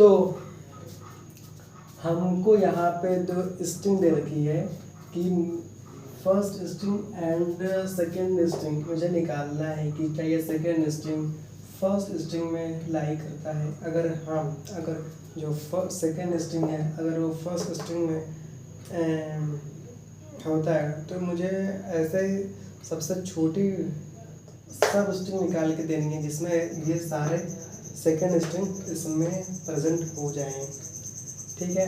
तो हमको यहाँ पे दो स्ट्रिंग दे रखी है कि first string and second string मुझे निकालना है कि क्या ये सेकेंड स्ट्रिंग फर्स्ट स्ट्रिंग में लाई करता है। अगर हाँ, अगर जो सेकेंड स्ट्रिंग है अगर वो फर्स्ट स्ट्रिंग में होता है तो मुझे ऐसे सबसे छोटी सब स्ट्रिंग निकाल के देनी है जिसमें ये सारे सेकेंड स्ट्रिंग इसमें प्रेजेंट हो जाएं। ठीक है,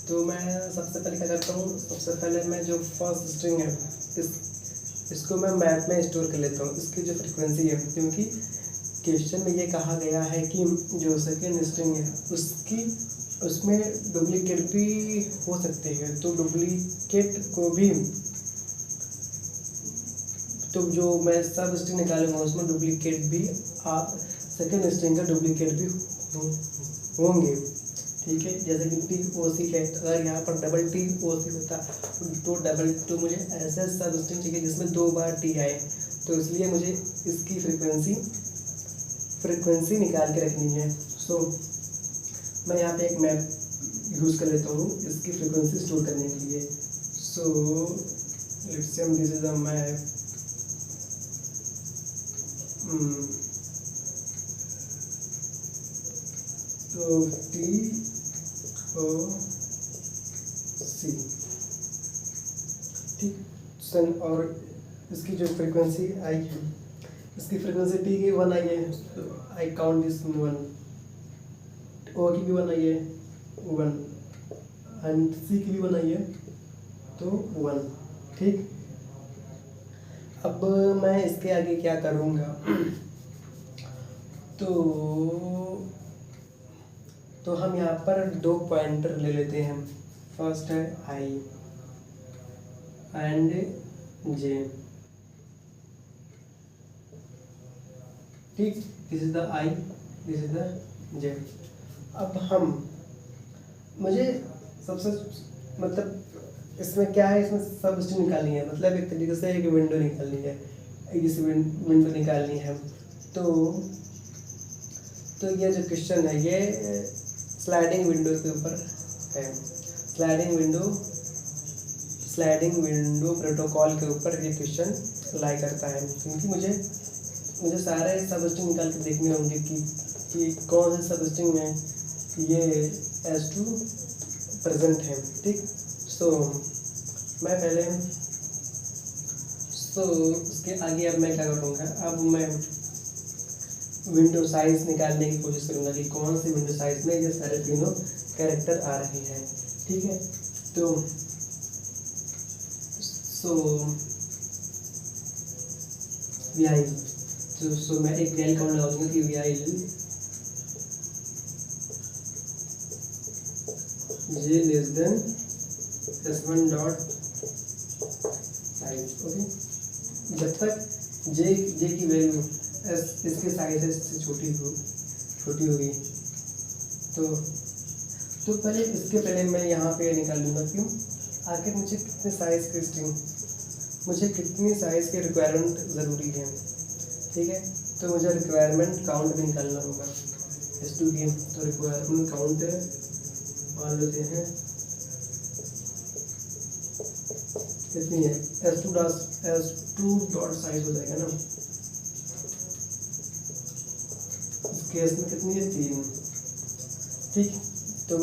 तो मैं सबसे पहले क्या करता हूँ, सबसे पहले मैं जो फर्स्ट स्ट्रिंग है इसको मैं मैप में स्टोर कर लेता हूँ, इसकी जो फ्रीक्वेंसी है, क्योंकि क्वेश्चन में ये कहा गया है कि जो सेकेंड स्ट्रिंग है उसमें डुप्लीकेट भी हो सकते हैं। तो डुप्लीकेट को भी तो जो मैं सब स्ट्रिंग निकालूंगा उसमें डुप्लीकेट भी सेकेंड स्ट्रिंग का डुप्लीकेट भी होंगे। ठीक है, जैसे कि टी ओ सी है, अगर यहाँ पर डबल टी ओ सी होता तो मुझे ऐसा सब स्ट्रिंग चाहिए जिसमें 2 बार टी आए, तो इसलिए मुझे इसकी फ्रीक्वेंसी निकाल के रखनी है। सो मैं यहाँ पे एक मैप यूज़ कर लेता हूँ इसकी फ्रीक्वेंसी स्टोर करने के लिए। So let's say this is a map. तो टी ओ सी, ठीक सन, और इसकी जो फ्रीक्वेंसी आई है, इसकी फ्रीक्वेंसी टी की 1 आई है, तो आई काउंट दिस 1, ओ की भी 1 आई है 1, एंड सी की भी 1 आई है तो 1। ठीक, अब मैं इसके आगे क्या करूँगा तो हम यहाँ पर 2 पॉइंटर ले लेते हैं। फर्स्ट है आई एंड जे। ठीक, this is the I, this is the J. अब मुझे सबसे मतलब इसमें क्या है, इसमें सब स्ट्रिंग निकालनी है, मतलब एक तरीके से एक विंडो निकालनी है, इस विंडो निकालनी है। तो ये जो क्वेश्चन है ये स्लाइडिंग विंडो के ऊपर है, स्लाइडिंग विंडो प्रोटोकॉल के ऊपर ये क्वेश्चन लाई करता है, क्योंकि मुझे सारे सब स्ट्रिंग निकाल के देखने होंगे कि कौन से सब स्ट्रिंग में ये S2 प्रेजेंट है। ठीक, सो मैं पहले उसके आगे अब मैं क्या करूँगा, अब मैं विंडो साइज निकालने की कोशिश करूँगा कि कौन सी विंडो साइज में ये सारे तीनों कैरेक्टर आ रहे हैं। ठीक है, तो सो मैं एक वैल काउंट लगाऊंगा कि J less than S1 dot size. Okay, जब तक जे की वैल्यू इसके साइज से छोटी होगी तो पहले मैं यहाँ पे निकाल लूँगा क्यों, आखिर मुझे कितने साइज़ के स्ट्रिंग, मुझे कितनी साइज़ के रिक्वायरमेंट ज़रूरी है। ठीक है, तो मुझे रिक्वायरमेंट काउंट भी निकालना होगा S2 की। तो रिक्वायरमेंट काउंट मान लेते हैं कितनी है, S2 डॉट साइज हो जाएगा ना, इस केस में कितनी है 3। ठीक, तो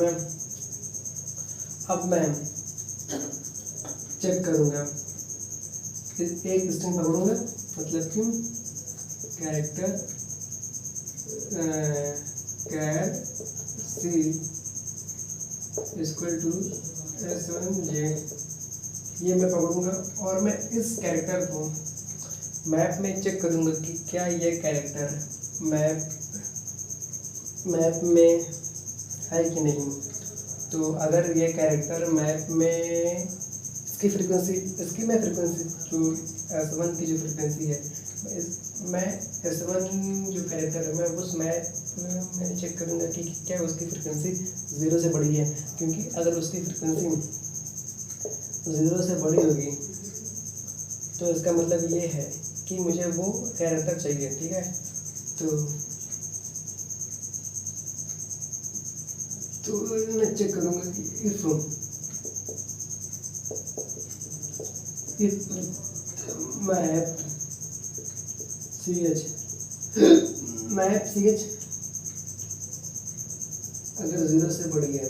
अब मैं चेक करूँगा, एक स्ट्रिंग पकड़ूंगा, मतलब कि character char C equal to S1 J, ये मैं पकड़ूंगा और मैं इस कैरेक्टर को मैप में चेक करूँगा कि क्या ये कैरेक्टर मैप में है कि नहीं। तो अगर ये कैरेक्टर मैप में इसकी मैं फ्रीक्वेंसी जो S1 की जो फ्रीक्वेंसी है, मैं S1 जो कैरेक्टर है मैं उस मैप में चेक करूँगा कि क्या उसकी फ्रीक्वेंसी 0 से बड़ी है, क्योंकि अगर उसकी फ्रीक्वेंसी 0 से बड़ी होगी तो इसका मतलब ये है कि मुझे वो कैरेक्टर चाहिए। ठीक है, तो तो मैं चेक करूँगा कि इफ मैप सी एच अगर 0 से बढ़ गया,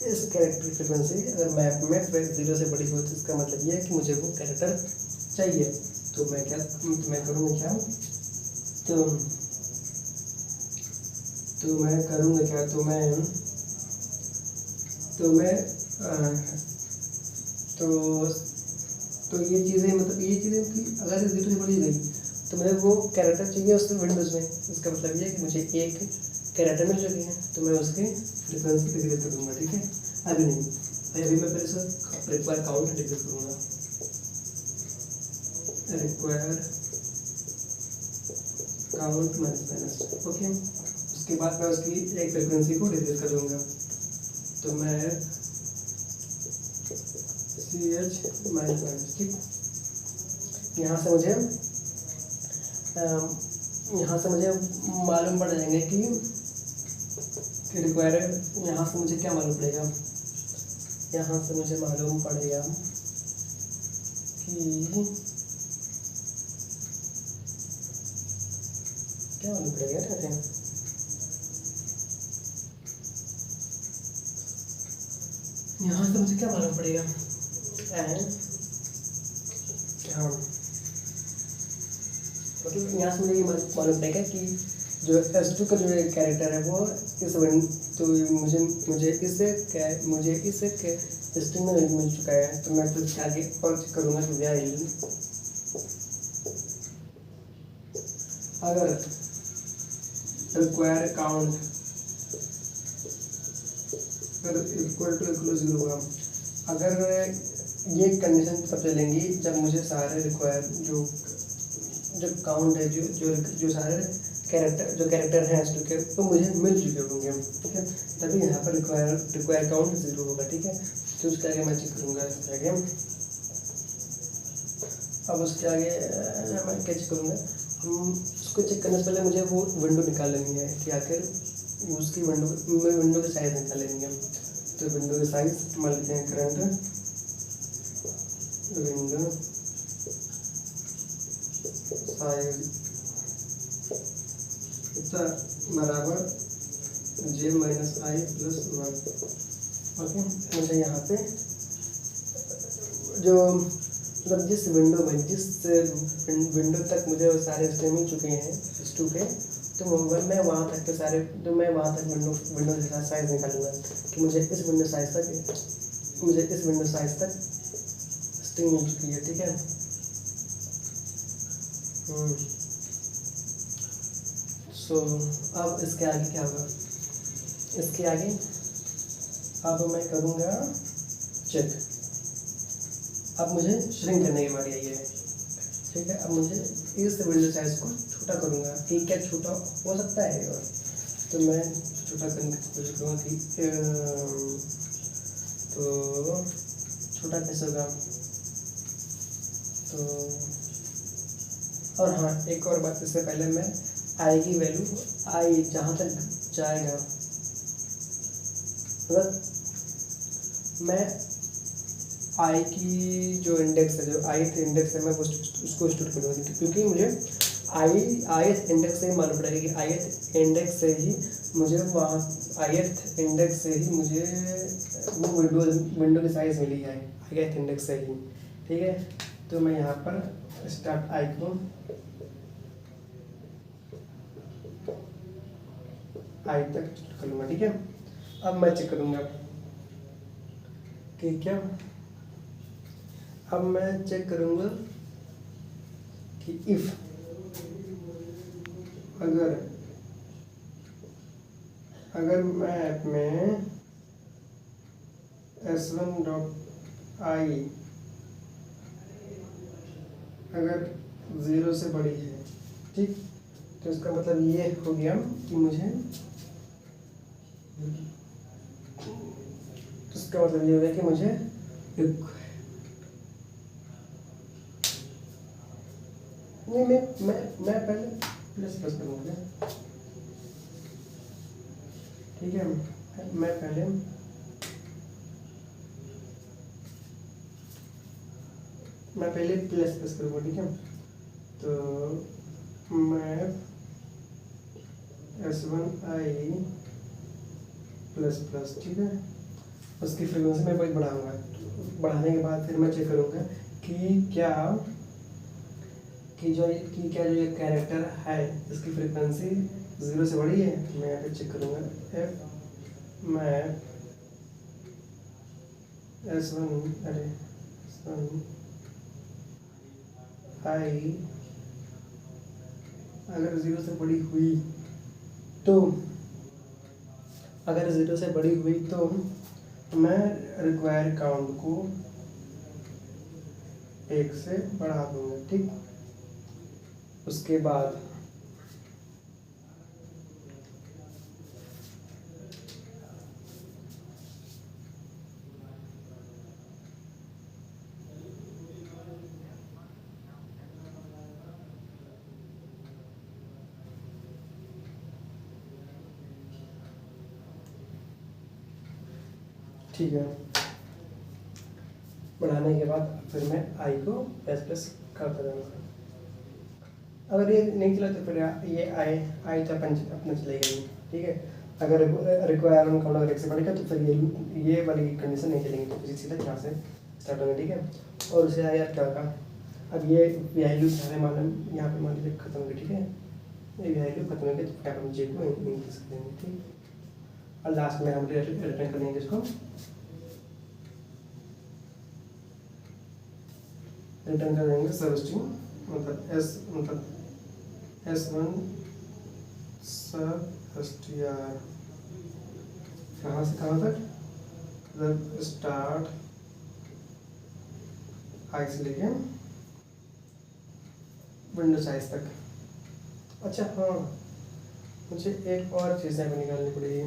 इस कैरेक्टर फ्रीक्वेंसी अगर मैप में 0 से बड़ी हो तो इसका मतलब ये है कि मुझे वो कैरेक्टर चाहिए। तो मैं करूँगा क्या, तो मैं करूँगा क्या, तो ये चीज़ें मतलब कि अगर 0 से बढ़ी गई तो मुझे वो कैरेक्टर चाहिए उसके विंडोज़ में। इसका मतलब ये है कि मुझे एक कैरेक्टर मिल चुकी है, तो मैं उसकी फ्रीक्वेंसी डिक्रीज कर दूँगा। ठीक है, अभी नहीं, अभी मैं पहले से रिक्वायर काउंट डिक्रीज करूँगा, रिक्वायर काउंट माइनस। ओके, उसके बाद मैं उसकी एक फ्रीक्वेंसी को डिक्रीज कर दूँगा। तो मैं CH माइनस, ठीक। यहाँ से मुझे मालूम पड़ जाएंगे कि रिक्वायर, यहाँ से मुझे क्या मालूम पड़ेगा, यहाँ से मुझे मालूम पड़ेगा कि क्या मालूम पड़ेगा, कहते हैं यहाँ से मुझे क्या मालूम पड़ेगा, हाँ मतलब यहाँ से मुझे ये मालूम पड़ेगा कि जो S2 का जो कैरेक्टर है वो इस तो मुझे इस स्ट्रिंग में मिल चुका है। तो मैं फिर आगे और चेक करूँगा कि व्हाइल अगर रिक्वायर काउंट इक्वल टू 0 हुआ, अगर ये कंडीशन तब चलेंगी जब मुझे सारे रिक्वायर जो काउंट है जो सारे कैरेक्टर हैं S2 के तो मुझे मिल चुके होंगे। ठीक है, तभी यहाँ पर रिक्वायर काउंट 0 होगा। ठीक है, तो उसके आगे मैं चेक करूँगा, इसके आगे अब उसके आगे मैं क्या चेक करूँगा, उसको चेक करने से पहले मुझे वो विंडो निकाल लेनी है कि आखिर उसकी विंडो का साइज़ निकाल लेनी है। तो विंडो का साइज़ मान लेते हैं करंट विंडो साइज इतना बराबर J - I + 1। ओके, मुझे यहाँ पे जो मतलब जिस विंडो तक मुझे सारे स्ट्रिंग मिल चुके हैं S2 के, तो मैं वहाँ तक के सारे विंडो के साइज़ निकालूंगा कि मुझे इस विंडो साइज़ तक स्ट्रिंग मिल चुकी है। ठीक है, सो अब इसके आगे क्या होगा, इसके आगे अब मैं करूँगा चेक। अब मुझे श्रिंक करने की बारी आई है। ठीक है, अब मुझे इस विंडो साइज़ को छोटा करूँगा कि क्या छोटा हो सकता है, और तो मैं छोटा करने की कोशिश करूँगा कि तो छोटा कैसे होगा। तो और हाँ, एक और बात, इससे पहले मैं आई की वैल्यू जहाँ तक जाएगा मतलब मैं आई की जो इंडेक्स है, जो ith इंडेक्स है, मैं उसको स्टोर करूँगा क्योंकि मुझे ith इंडेक्स से ही मालूम पड़ेगा कि ith इंडेक्स से ही मुझे वो विंडो की साइज़ मिली है ith इंडेक्स से ही। ठीक है, तो मैं यहाँ पर स्टार्ट आई को आई तक कर लूँगा। ठीक है, अब मैं चेक करूँगा कि क्या, अब मैं चेक करूँगा कि इफ़ अगर मैप में S1.i अगर 0 से बड़ी है, ठीक, तो इसका मतलब ये हो गया कि मुझे इसका मतलब ये हो गया कि मुझे नहीं मैं पहले प्लस करूँगा। ठीक है। मैं पहले प्लस प्लस करूँगा, ठीक है। तो मैं S1i प्लस प्लस, ठीक है। उसकी फ्रीक्वेंसी मैं बहुत बढ़ाऊँगा, बढ़ाने के बाद फिर मैं चेक करूँगा कि क्या जो ये कैरेक्टर है इसकी फ्रीक्वेंसी 0 से बड़ी है। मैं यहाँ पे चेक करूँगा मैं S1i अगर 0 से बड़ी हुई तो मैं रिक्वायर काउंट को 1 से बढ़ा दूंगा, ठीक। उसके बाद ठीक है, बढ़ाने के बाद फिर मैं आई को प्लस प्लस करता जाऊँगा। अगर ये नहीं चला तो फिर ये आई तो अपना चलेगा ही, ठीक है। अगर रिक्वायरमेंट काउंट अगर 1 से बढ़ेगा तो फिर ये वाली कंडीशन नहीं चलेंगी, तो फिर सीधा यहाँ से स्टार्ट होगा, ठीक है। और उसे यार क्या होगा, अब ये वैल्यू सारे मालूम यहाँ पे मान लीजिए खत्म हो गई, ठीक है। ये वैल्यू खत्म हो गई तो क्या हम जे को इंक्रीज कर देंगे, ठीक। और लास्ट में हम रिटर्न कर देंगे इसको, रिटर्न कर देंगे सब स्ट्रिंग, मतलब S1 सब str, कहाँ से कहाँ तक, मतलब स्टार्ट आई से लेके विंडो साइज तक। अच्छा हाँ, मुझे एक और चीज़ यहाँ पे निकालनी पड़ेगी।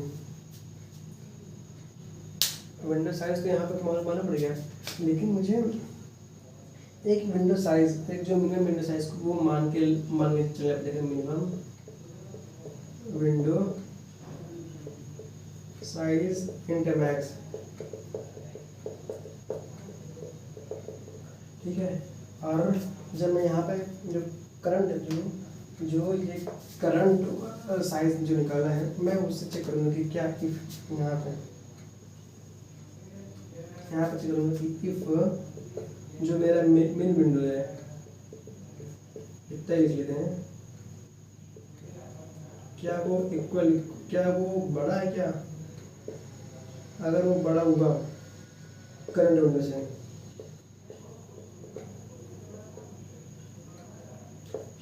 विंडो साइज तो यहाँ पर मालूम पड़ गया, लेकिन मुझे एक विंडो साइज, एक जो मिनिमम विंडो साइज को वो मान के चलना पड़ेगा। Minimum window size inter max, ठीक है। और जब मैं यहाँ पे जो करंट ये करंट साइज जो निकाला है, मैं उससे चेक करूँगा कि क्या इफ यहाँ पे चेक करूँगा कि इफ जो मेरा मेन विंडो है इतना लिख लेते हैं, क्या वो इक्वल, क्या वो बड़ा है क्या। अगर वो बड़ा हुआ करंट विंडो से,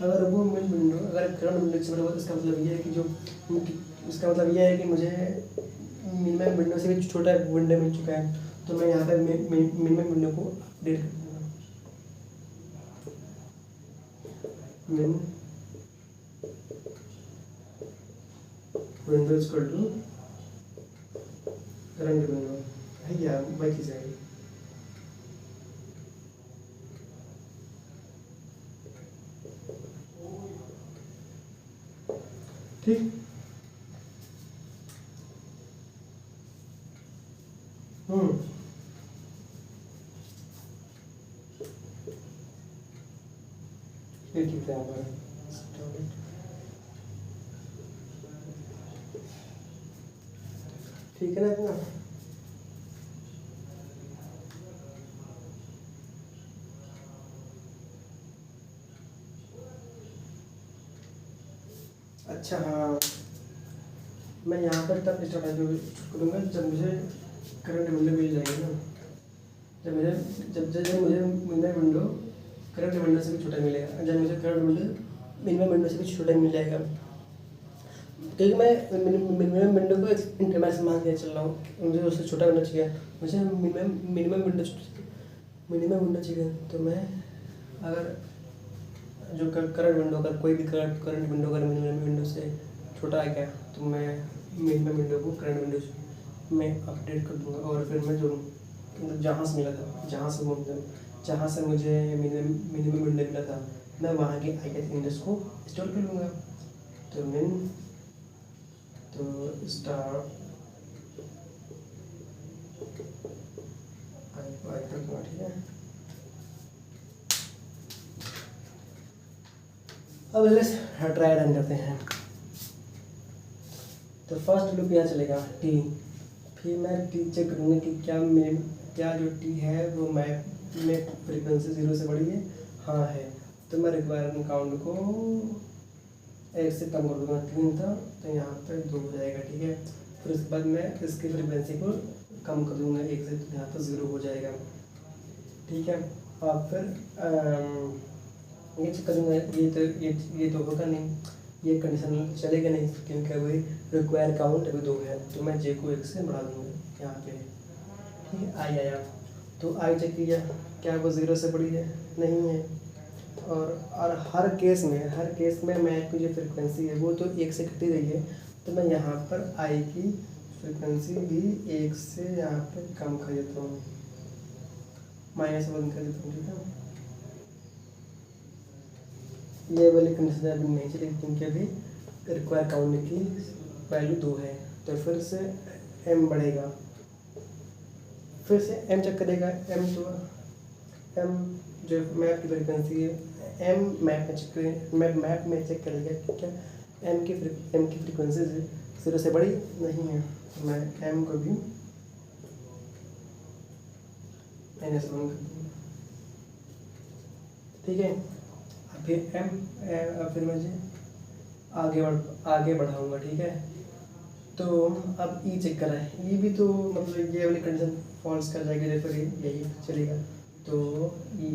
अगर वो मेन विंडो अगर करंट विंडो से बड़ा हुआ तो इसका मतलब ये है कि मुझे मिनिमम विंडो से भी छोटा विंडो मिल चुका है। तो मैं यहाँ पे मिनिमम विंडो को अपडेट कर दूँगा, min window equal to current window है या बाकी जाएगी, ठीक। ये ठीक है, ठीक है ना इतना। अच्छा हाँ, मैं यहाँ पर तब स्टार्ट करूँगा जब मुझे करंट विंडो मिल जाएगी ना, जब मुझे मिनिमम विंडो करंट विंडो से भी छोटा मिलेगा, जब मुझे करंट विंडो मिनिमम विंडो से भी छोटा मिल जाएगा, क्योंकि मैं मिनिमम विंडो को इंटरवल से मान के चल रहा हूँ, मुझे उससे छोटा विंडो चाहिए, मुझे मिनिमम विंडो चाहिए। तो मैं अगर जो करंट विंडो का कोई भी करंट विंडो का मिनिमम विंडो से छोटा है क्या, तो मैं मिनिमम विंडो को करंट विंडो में अपडेट कर दूंगा। और फिर मैं जो जहाँ से मिला था, जहाँ से मुझे मिनिमम विंडो मिला था, मैं वहाँ के ith इंडेक्स को स्टोर कर लूँगा। तो स्टार्ट दूंगा, ठीक है। अब लेट्स ट्राई रन करते हैं। तो फर्स्ट लूप यहाँ चलेगा टी, फिर मैं टी चेक करूँगा कि क्या जो टी है वो मैप में फ्रीक्वेंसी 0 से बड़ी है, हाँ है, तो मैं रिक्वायरमेंट काउंट को 1 से कम कर दूँगा। 3 था तो यहाँ पे 2 हो जाएगा, ठीक है। फिर उसके बाद मैं इसकी फ्रीक्वेंसी को कम कर दूँगा 1 से, तो यहाँ पर 0 हो जाएगा, ठीक है। और फिर ये चेक करूँगा, ये तो होगा नहीं, ये कंडीशन चलेगा नहीं, क्योंकि अभी रिक्वायर काउंट अभी 2 है, तो मैं जे को 1 से बढ़ा दूँगा यहाँ पे, ठीक है। आई आया तो आई चेक किया, क्या वो 0 से बड़ी है, नहीं है। और हर केस में मैक की जो फ्रिक्वेंसी है वो तो 1 से घटी रही है, तो मैं यहाँ पर आई की फ्रिक्वेंसी भी 1 से यहाँ पे कम कर देता हूँ, -1 कर देता हूँ, ठीक है। ये वाली कंडीशन अभी नहीं चलेगी, क्योंकि अभी रिक्वायर काउंट की वैल्यू 2 है, तो फिर से m बढ़ेगा, फिर से m चेक करेगा। m जो मैप की फ्रिक्वेंसी है, m मैप में चेक करेगा कि क्या m की फ्रिक्वेंसी 0 से बड़ी नहीं है, तो मैं m को भी -1 कर दूँगा, ठीक है। फिर मुझे आगे बढ़ाऊँगा, ठीक है। तो अब ई चेक करा है, ये भी तो मतलब ये वाली कंडीशन फॉल्स कर जाएगी, फिर यही चलेगा, तो ई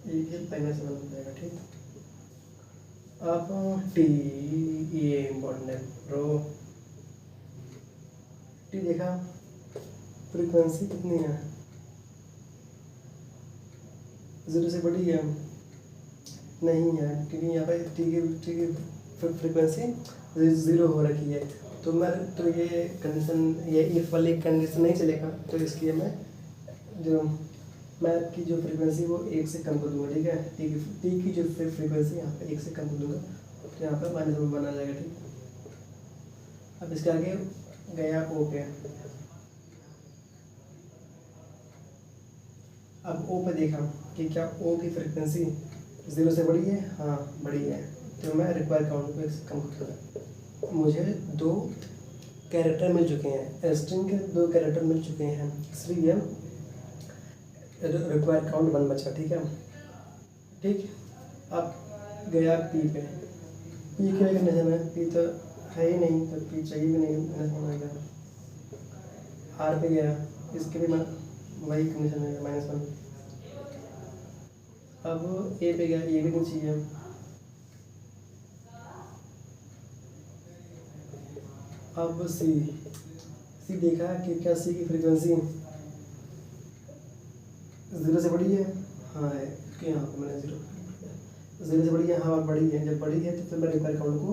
के -1 हो जाएगा, ठीक। अब टी, ये इम्पोर्टेंट है रो, टी देखा फ्रीक्वेंसी कितनी है, 0 से बड़ी है, नहीं है, क्योंकि यहाँ पर टी की फ्रिक्वेंसी 0 हो रखी है, तो ये कंडीशन, ये इफ वाली कंडीशन नहीं चलेगा, तो इसलिए मैं मैप की जो फ्रिक्वेंसी वो 1 से कम कर दूंगा, ठीक है। टी की जो फ्रिक्वेंसी यहाँ पे 1 से कम कर दूंगा, तो यहाँ पर -1 बना जाएगा, ठीक। अब इसके आगे गया ओ पे, अब ओ पे देखा कि क्या ओ की फ्रिक्वेंसी 0 से बड़ी है, हाँ बड़ी है, तो मैं रिक्वायर काउंट को 1 से कम कर दूँगा। मुझे 2 कैरेक्टर मिल चुके हैं, स्ट्रिंग के 2 कैरेक्टर मिल चुके हैं, इसलिए रिक्वायर काउंट 1 बचा, ठीक है, ठीक। अब गया पी पे, पी के लिए कंडीशन है, पी तो है ही नहीं, तो पी चाहिए भी नहीं, -1 आर पे गया, इसके भी वही कंडीशन है, -1। अब ए पे गया, ए भी नहीं चाहिए, अब सी देखा कि क्या सी की फ्रीक्वेंसी 0 से बड़ी है, हाँ है, कि यहाँ पर मैंने 0 से बड़ी है, हाँ बड़ी है, जब बड़ी है तो फिर मैं रिक्वायर काउंट को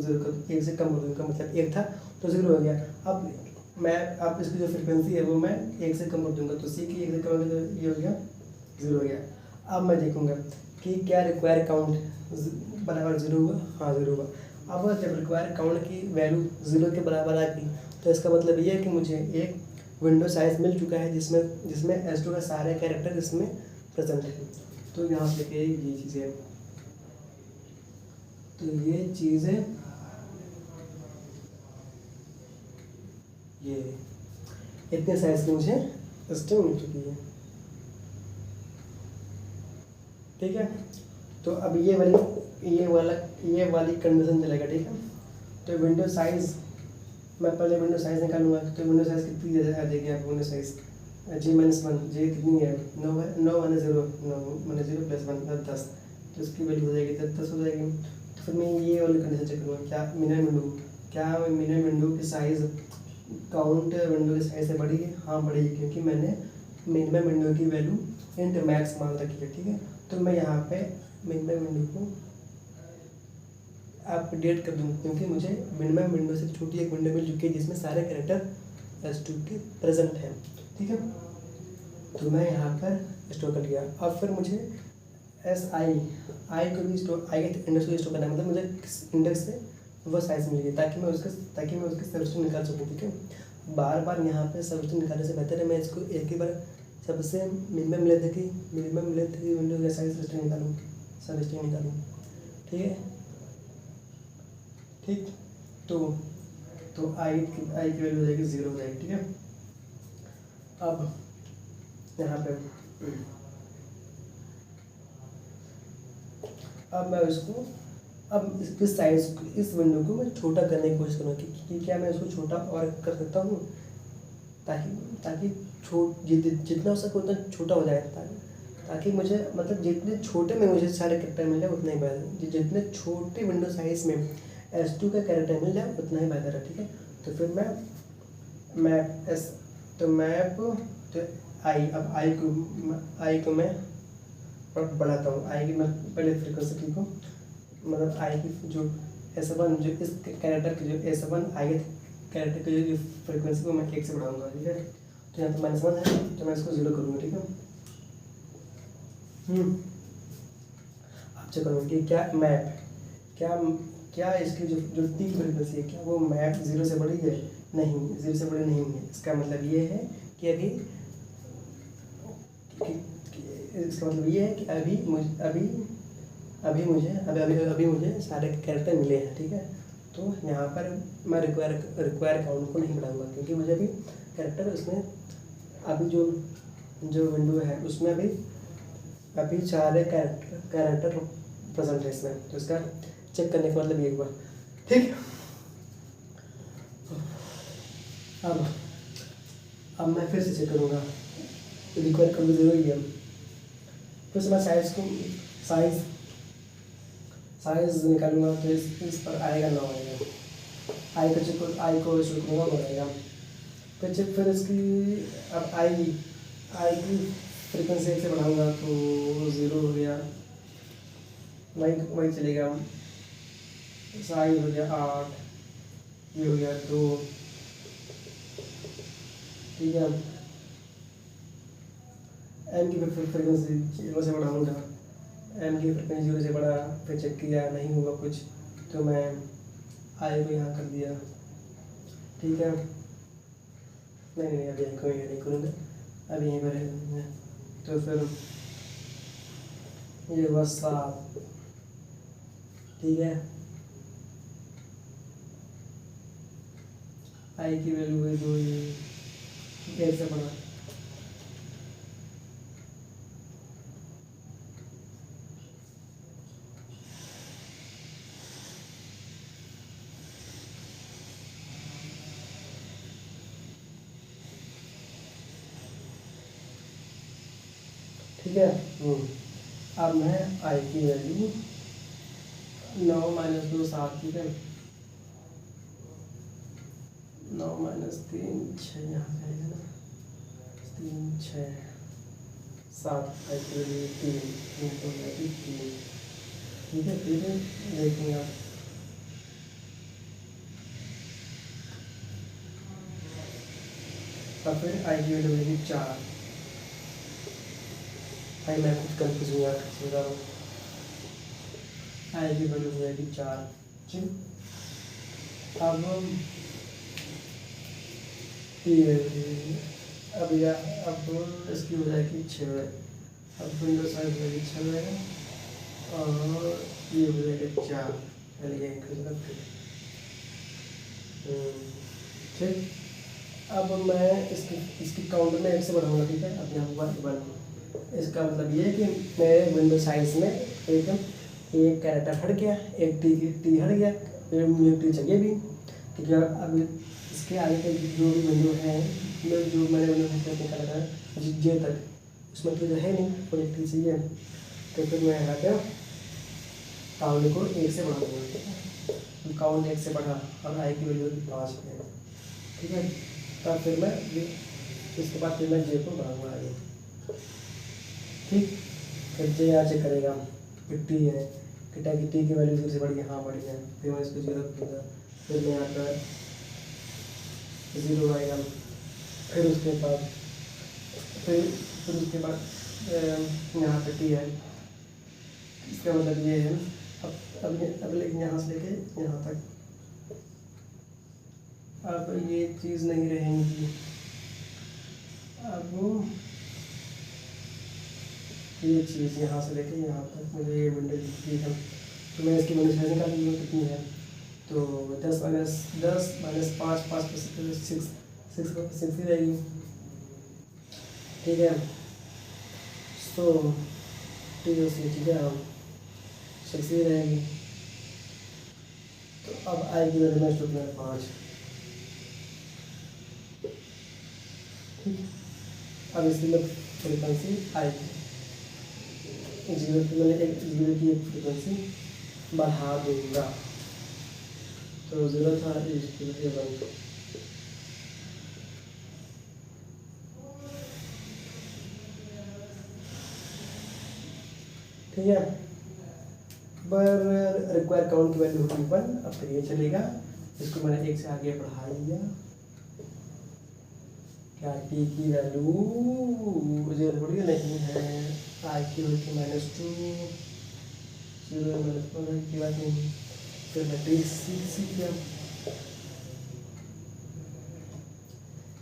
0 कर 1 से कम कर दूँगा, मतलब 1 था तो 0 हो गया। अब इसकी जो फ्रिक्वेंसी है वो मैं 1 से कम कर दूँगा, तो सी की 1 से कम हो गया, ये हो गया 0 हो गया। अब मैं देखूँगा कि क्या रिक्वायर काउंट बराबर 0 हुआ, हाँ 0 हुआ। अब जब रिक्वायर काउंट की वैल्यू 0 के बराबर आ गई, तो इसका मतलब ये है कि मुझे एक विंडो साइज मिल चुका है जिसमें S2 का सारे कैरेक्टर इसमें प्रेजेंट है। तो यहाँ पे ये चीज़ें, तो ये चीज़ें ये इतने साइज की मुझे स्ट्रिंग मिल चुकी है, ठीक है। तो अब ये वाली कंडीशन चलेगा, ठीक है। तो विंडो साइज, मैं पहले विंडो साइज निकालूंगा, तो विंडो साइज कितनी आ जाएगी आपको, विंडो साइज G-1, जे कितनी है 9 1 0 + 1 10, तो इसकी वैल्यू हो जाएगी 10 हो जाएगी। तो फिर मैं ये वाली कंडीशन चेक करूँगा, क्या मिनिमम विंडो की साइज़ काउंट विंडो की साइज से बड़ी है, हाँ बड़ी है, क्योंकि मैंने मिनिमम विंडो की वैल्यू इंट मैक्स मान रखी है, ठीक है। तो मैं यहाँ पे मिनिमम विंडो को अपडेट कर दूँगा, क्योंकि मुझे मिनिमम विंडो से छोटी एक विंडो मिल चुकी है जिसमें सारे कैरेक्टर S2 के प्रेजेंट हैं, ठीक है। तो मैं यहाँ पर स्टोर कर लिया। अब फिर मुझे आई को भी इंडेक्स को स्टोर करना है, मतलब मुझे किस इंडेक्स से वो साइज मिल गई, ताकि मैं उसकी सबस्ट्रिंग निकाल सकूँ, ठीक है। बार बार यहाँ पे सबस्ट्रिंग निकालने से बेहतर है मैं इसको एक ही बार सबसे मिनिमम लेंथ की विंडो का साइज स्ट्रिंग निकालूँ, सब स्ट्रिंग निकालूँ। ठीक है, ठीक। तो आई की वैल्यू हो जाएगी 0 हो जाएगी। ठीक है, अब यहाँ पे अब मैं इसको अब इस साइज इस विंडो को मैं छोटा करने की कोशिश करूँगा कि क्या मैं इसको छोटा और कर सकता हूँ, ताकि जितना हो सके उतना छोटा हो जाए, ताकि मुझे मतलब जितने छोटे में मुझे सारे कैरेक्टर मिल जाए उतना ही बेहतर, जितने छोटे विंडो साइज में S2 का कैरेक्टर मिल जाए उतना ही बेहतर है। ठीक है, तो फिर मैप तो आई को मैं बढ़ाता हूँ। आई की मैं पहले फ्रीक्वेंसी लिखूँ, मतलब आई की जो S1 जो इस कैरेक्टर की जो S1 आई कैरेक्टर की जो फ्रीक्वेंसी को मैं 1 से बढ़ाऊँगा। ठीक है, तो यहाँ पे -1 है तो मैं इसको 0 करूँगा। ठीक है, आप चेक करूँगा कि क्या इसकी जो टी की फ्रीक्वेंसी है क्या वो मैप 0 से बड़ी है? नहीं, 0 से बड़ी नहीं है। इसका मतलब ये है कि अभी मुझे सारे कैरेक्टर मिले हैं। ठीक है, तो यहाँ पर मैं रिक्वायर काउंट को नहीं बढ़ाऊंगा, क्योंकि मुझे अभी कैरेक्टर उसमें अभी जो विंडो है उसमें अभी सारे कैरेक्टर प्रेजेंट है इसमें, तो इसका चेक करने का मतलब ये हुआ। ठीक, अब मैं फिर से चेक करूँगा, रिक्वायर काउंट 0 ही है। फिर से मैं साइज निकालूंगा तो इस पर आएगा 9 आएगा। आई को शुरू करूँगा 9 आएगा। फिर इसकी अब आई की फ्रीक्वेंसी 1 से बढ़ाऊँगा तो 0 हो गया, वही चलेगा। साइज हो गया 8, ये हो गया 2। ठीक है, एम की फ्रीक्वेंसी 0 से बढ़ाऊँगा, एम की फ्रीक्वेंसी 0 से बढ़ा, फिर चेक किया नहीं हुआ कुछ तो मैं आई को यहाँ कर दिया। ठीक है, नहीं अभी आई को नहीं करूँगा, अभी यहीं पर है। तो फिर ये हुआ 7। ठीक है, आई की वैल्यू हुई 2, 1 से बढ़ा। ठीक है, अब मैं आई की वैल्यू 9 - 2 7। ठीक है, 9 - 3 6 यहाँ पे आएगा ना, 3 6 7 आई की वैल्यू 3 तो 3। ठीक है, फिर देखेंगे आप अब फिर आई की वैल्यू होगी 4। भाई मैं कुछ कंफ्यूज हूँ यार, बता रहा हूँ। आई की वैल्यू हो जाएगी 4। ठीक, अब अब इसकी हो जाएगी 6। अब विंडो साइज हो जाएगी 6 और ये हो जाएगा 4। चलिए ठीक, अब मैं इसकी काउंट में 1 से बढ़ाऊँगा। ठीक है, अब यहाँ हुआ 1। इसका मतलब ये है कि मेरे विंडो साइज में एक कैरेक्टर हट गया, एक टी हट गया, मुझे टी चाहिए भी, क्योंकि अब इसके आगे के जो भी विंडो है जो मैंने विंडो निकाला था जे तक, उसमें टी तो है नहीं, मुझे टी चाहिए। तो फिर मैं यहाँ पे काउंट को 1 से बढ़ा दूँगा। काउंट 1 से बढ़ा और आई की वैल्यू 5 है। ठीक है, तब फिर मैं इसके बाद फिर मैं जे को बढ़ाऊँगा आगे। ठीक, फिर जे यहाँ चेक करेगा फिर टी है, टी की वैल्यू 0 से बढ़ गई, हाँ बढ़ गया, फिर मैं इसको 0 रखूँगा, फिर मैं यहाँ पर 0 आएगा। फिर उसके बाद यहाँ पे टी है, इसका मतलब ये है अब लेकिन यहाँ से लेके यहाँ तक अब ये चीज़ नहीं रहेंगी। अब ये चीज़ यहाँ से लेके यहाँ तक मुझे ये विंडो दिखती है, तो मैं इसकी वैल्यू साइज निकाल लूँगा कितनी है। तो 10 - 5 5 + 6 6 ही रहेगी। ठीक है, सो ठीक है, ठीक है, 6 ही रहेगी। तो अब आएगी वैल्यू नेक्स्ट होती है 5। ठीक है, अब इसकी मैं फ्रीक्वेंसी आएगी जीरो की, मैंने एक जीरो की एक फ्रीक्वेंसी बढ़ा दूंगा, तो 0 था इसकी 1। ठीक है, पर रिक्वायर काउंट की वैल्यू होगी 1। अब तो ये चलेगा, इसको मैंने 1 से आगे बढ़ा लिया। क्या टी की वैल्यू मुझे थोड़ी नहीं है, आई की होगी -2, 0 -1 की बात नहीं। फिर मैं टी सी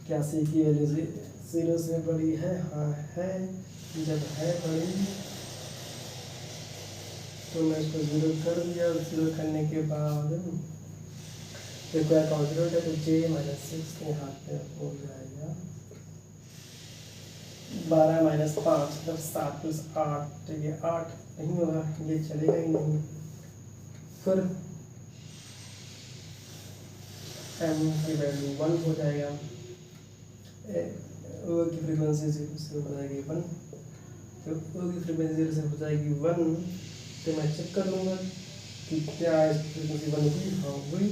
क्या सी की वैल्यू 0 से बड़ी है? हाँ है। जब है बड़ी तो मैं इसको 0 कर दिया। 0 करने के बाद रिक्वायर काउंट 0 है, तो j - 6 यहाँ पे हो जाएगा 12 - 5 मतलब 7 + 8, तो ये 8 नहीं होगा, ये चलेगा ही नहीं। फिर m की वैल्यू 1 हो जाएगा, ओ की फ्रीक्वेंसी 0 से हो जाएगी 1, तो ओ की फ्रीक्वेंसी 0 से हो जाएगी 1। तो मैं चेक कर लूँगा कि क्या इसकी फ्रीक्वेंसी 1 हुई। हाँ हुई,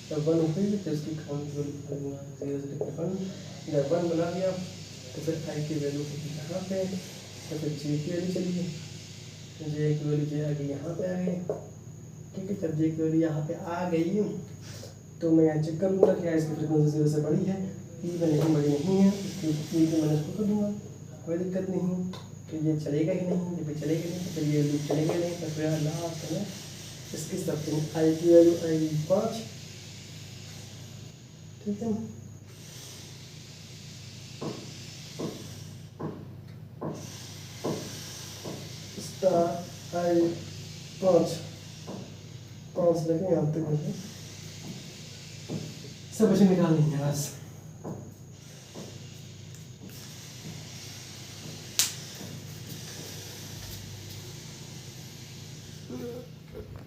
जब 1 हुई तो इसकी काउंट वैल्यू कर दूँगा 0 से लेकर 1। जब 1 बना दिया तो फिर आई की वैल्यू होगी यहाँ पे, तो फिर जे की वैल्यू चलिए, जे की वैल्यू जे आ गई यहाँ पे आ गई। ठीक है, जब जे की वैल्यू यहाँ पे आ गई तो मैं यहाँ चेक कर लूँगा कि इसकी फ्रीक्वेंसी 0 से बड़ी है, ई में नहीं बड़ी नहीं है, इसकी मैंने इसको कर दूँगा, कोई दिक्कत नहीं। तो ये चलेगा ही नहीं, जब ये चलेगा नहीं तो फिर ये लूप चलेगा नहीं, तो फिर लास्ट में इसकी सबसे आई की वैल्यू आएगी 5। ठीक है, इसका आई 5 लेके यहाँ तक मुझे सब कुछ निकालनी है बस।